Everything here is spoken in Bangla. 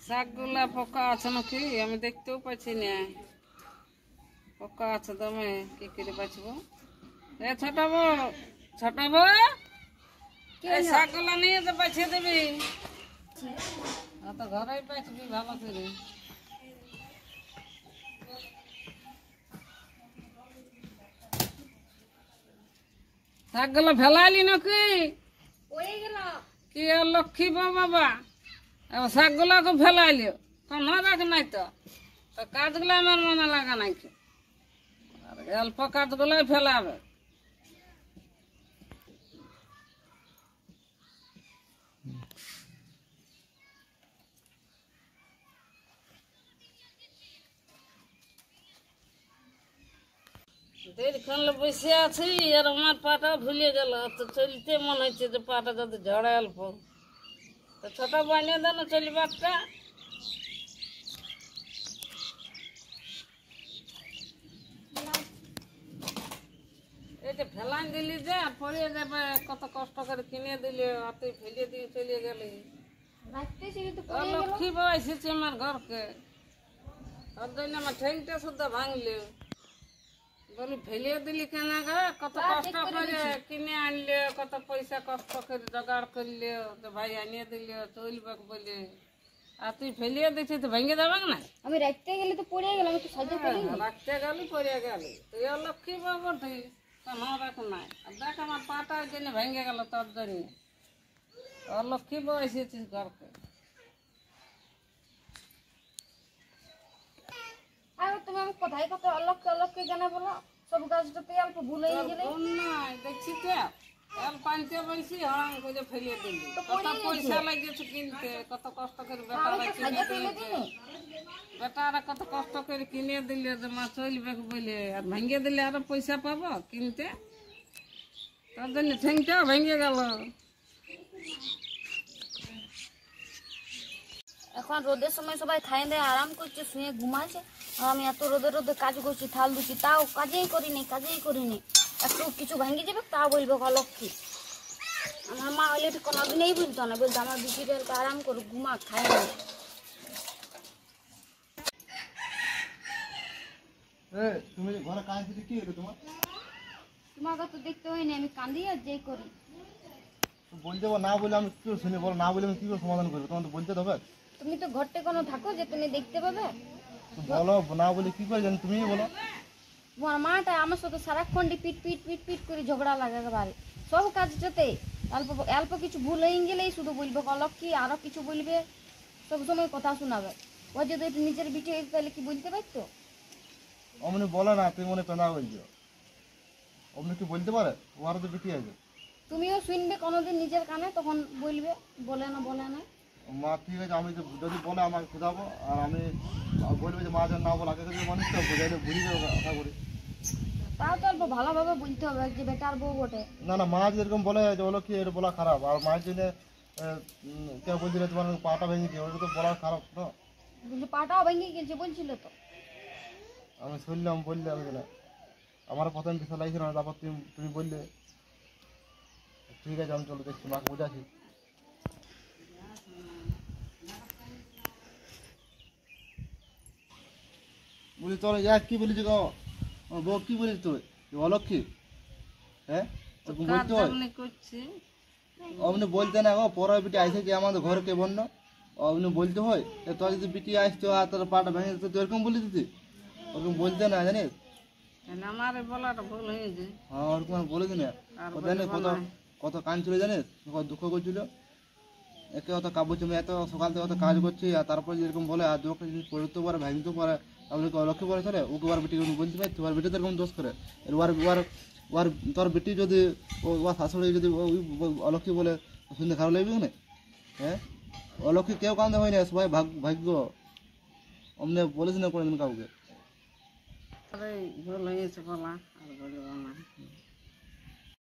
শাকগুলা পোকা আছে নাকি আমি দেখতেও পাচ্ছি না। পোকা আছে দমে, কি করে বাঁচবো? এ ছোট বউ এই শাকগুলা নিয়ে তো বাঁচিয়ে দিবি, তো ঘরেই বাঁচবি ভালো করে। শাকগুলো ফেলাইলি নাকি? কি আর লক্ষ্মী বাবা, এবার শাকগুলাকে ফেলাইলিও কোন রাখ নাই তো কাজগুলো আমার মনে লাগা নাই, অল্প কাজগুলোই ফেলাবে। দেড়খান বসে আছি আর আমার পাটা ভুলে গেল, তো চলতে মনে হচ্ছে যে পাটা যদি ঝড়ে অল্প, তো ছোট বানিয়ে দেন চলবারটা। এই যে ফেলান দিলি যে পড়ে যাবে, কত কষ্ট করে কিনে দিলে তুই ফেলে দিয়ে চলে গেলি। লক্ষ্মী বাবা এসেছে আমার ঘরকে, তার জন্য আমার ঠেংটা শুদ্ধ ভাঙলি। বলি ফেলিয়ে দিলি কেন গা? কত কষ্ট করে কিনে আনলে, কত পয়সা কষ্ট করে জোগাড় করলে, তো ভাই আনিয়ে দিলে চলবে বলে, আর তুই ফেলিয়ে দিচ্ছিস তো ভেঙে যাবে না? আমি রাখতে গেলে তো পড়ে গেলাম, তো সাহায্য করি। রাখতে গেলি পড়ে গেলি, তুই লক্ষ্মী বাবা ঠিক রাখ নাই। আর দেখ আমার পাটার জন্য ভেঙে গেল, তোর জন্য অলক্ষ্মী বাবা এসেছিস ঘরকে। আর তুমি আমি কোথায় কত অলক্ষ্য কেন বলো? সব গাছটাতে অল্প ভুল হয়ে গেলে নাই দেখছি তো অল্প আনতে বলছি, হ্যাঁ করে ফেলিয়ে দিলি। কত পয়সা লাগিয়েছে কিনতে, কত কষ্ট করে বেটারা কিনে দিয়েছে, বেটারা কত কষ্ট করে কিনে দিলে যে মা চলবে বলে, আর ভেঙে দিলে আরো পয়সা পাবো কিনতে, তার জন্য ঠেংটাও ভেঙে গেল। এখন রোদের সময় সবাই খাই দেয়, আরাম করছে, শুয়ে ঘুমাচ্ছে, আর আমি এত রোদে রোদে কাজ করছি, থাল দুছি, তাও কাজেই করিনি। একটু কিছু ভেঙে যাবে তাও বলবো অলক্ষ্মী। আমার মা হলে কোনোদিনই বলতো না, বলতো আমার বিটিটা একটু আরাম করুক, ঘুমা, খাই না। তুমি ঘরে কাজ দিতে কি হলো তোমার? তোমাকে তো দেখতে হয়নি, আমি কান্দি আর যেই করি। বলতে না বলে আমি কি শুনি বলো, না বলে আমি কি করে সমাধান করবো? তোমার তো বলতে হবে। তুমি তো ঘরতে কোনো থাকো যে তুমি দেখতে পাবে? বলো না বলে কি করে জানি, তুমিই বলো। তোমার মাটা আমার সাথে সারাক্ষণ পিট করে ঝগড়া লাগে একেবারে সব কাজটাতে। অল্প অল্প কিছু ভুল হয়ে গেলেই শুধু বলবে অলক্ষ্মী, আরো কিছু বলবে, সব সময় কথা শোনাবে। ও যদি একটু নিজের বিটি হয়ে তাহলে কি বলতে পারতো? অমনি বলে না, তুমি মনে পেঁদা বলছো, অমনি কি বলতে পারে? ওরা তো বিটি আছে। তুমিও শুনবে কোনোদিন নিজের কানে, তখন বলবে বলে না। মা ঠিক আছে, আমি যদি বলে আমাকে খোঁজাবো, আর আমি বলবো যে মা যেন না বলে, আগে থেকে মানুষ তো বোঝাইলে বুঝে যাবে আশা করি। তাও তো অল্প ভালোভাবে বলতে হবে যে বেটার বউ বটে। না মা যেরকম বলে যে বলো কি এটা বলা খারাপ, আর মায়ের জন্য কেউ বলছিল তোমার পাটা ভেঙে গিয়ে, ওটা তো বলা খারাপ না। কিন্তু পাটাও ভেঙে গেছে বলছিল তো। আমি শুনলাম, বললে আমি না, আমার প্রথম কিছু লাগছিল না, তারপর তুমি বললে ঠিক আছে, আমি চলো দেখছি, মাকে বোঝাচ্ছি। বলি তোর কি বলেছি গো, বউ কি বলিস তুই অলক্ষী? হ্যাঁ তোকে বলতে হয়, অমনি বলতে না গো, পরের বিটি আইসে কি আমাদের ঘরে কে বন্য, অমনি বলতে হয়। তোর যদি বিটি আসতো আর তোর পাটা ভেঙে দিত, তুই এরকম বলে দিতি? ওরকম বলতে না, জানিস? আমার বলাটা ভুল হয়েছে। হ্যাঁ ওরকম বলেছি না, জানিস কত কান ছিল জানিস, কত দুঃখ করছিল। একে অত কাবু চুমে এত সকাল থেকে অত কাজ করছি, আর তারপরে যেরকম বলে, আর দু একটা জিনিস পড়তেও পারে, ভাঙতেও পারে, আপনি অলক্ষ্য করে চলে, ওকে ওর বেটি বলতে পারি, তোমার বেটি তো এরকম দোষ করে। ওর তোর বেটি যদি ওর শাশুড়ি যদি অলক্ষ্মী বলে, শুনতে খারাপ লাগবে না? হ্যাঁ অলক্ষ্মী কেউ কান্দে হয় না, সবাই ভাগ্য। অমনে বলেছি না কোনোদিন কাউকে। ভুল হয়েছে বলা, আর বলবো